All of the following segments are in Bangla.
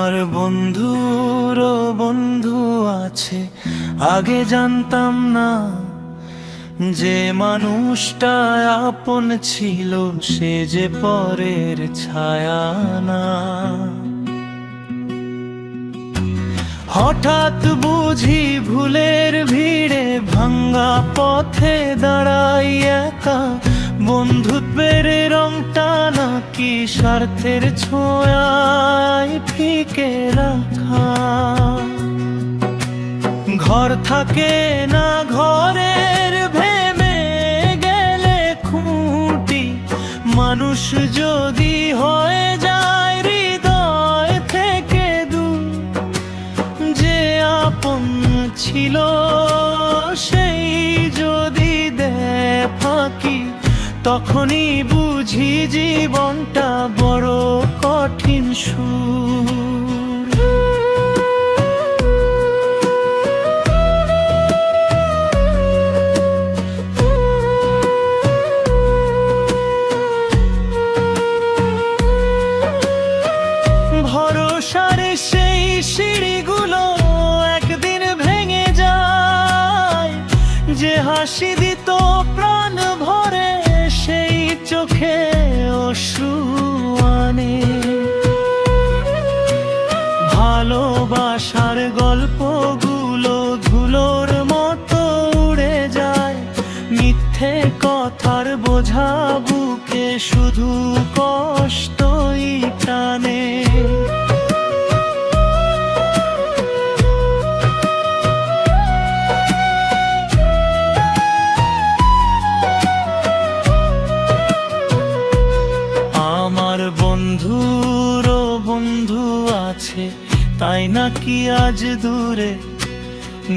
আমার বন্ধুরও বন্ধু আছে, আগে জানতাম না যে মানুষটা আপন ছিল সে যে পরের ছায়া না। হঠাৎ বুঝি ভুলের ভিড়ে ভাঙ্গা পথে দাঁড়াই একা, বন্ধুত্বের রংটা নাকি স্বার্থের ছোঁয়ায় ফিকে রাখা। ঘর থাকে না ঘরের ভেঙে গেলে খুঁটি, মানুষ যদি হয়ে যায় হৃদয় থেকে দূর, যে আপন ছিল সেই যদি দেয় ফাঁকি, তখনই বুঝি জীবনটা বড় কঠিন সুর। ভরসার সেই সিঁড়িগুলো একদিন ভেঙে যায়, যে হাসি দিত প্রাণ ভরে সেই চোখে অশ্রু আনে। ভালোবাসার গল্পগুলো ধুলোর মতো উড়ে যায়, মিথ্যে কথার বোঝা বুকে শুধু কষ্টই টানে। আমার বন্ধুরও বন্ধু আছে, তাই নাকি আজ দূরে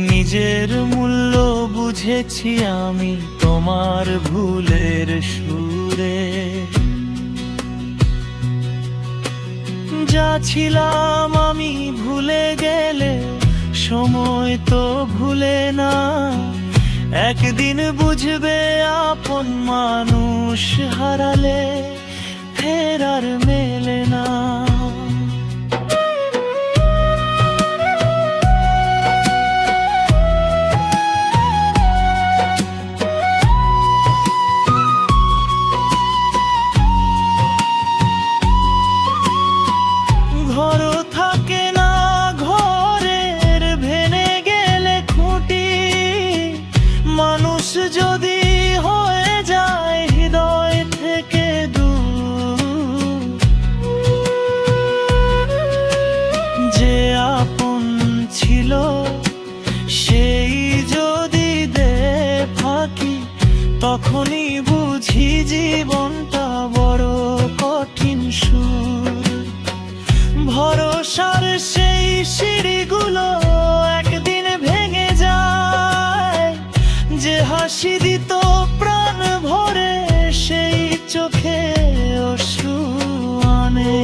নিজের মূল্য বুঝেছি আমি তোমার ভুলের সুরে। যা ছিলাম আমি ভুলে গেলে সময় তো ভুলে না, একদিন বুঝবে আপন মানুষ হারালে ফেরার মেলে না। ঘর থাকে না ঘরের ভেঙে গেলে খুঁটি, মানুষ যদি হয়ে যায় হৃদয় থেকে দূর, যে আপন ছিল সেই যদি দেয় ফাঁকি, তখনই বুঝি জীবনটা বড় কঠিন সুর। ভরসার সেই সিঁড়িগুলো একদিন ভেঙে যায়, যে হাসি দিত প্রাণ ভরে সেই চোখে অশ্রু আনে।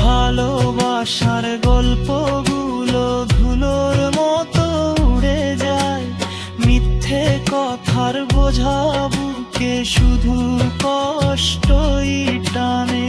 ভালোবাসার গল্পগুলো ধুলোর মতো উড়ে যায়, মিথ্যে কথার বোঝা বুকে শুধু কষ্টই টানে।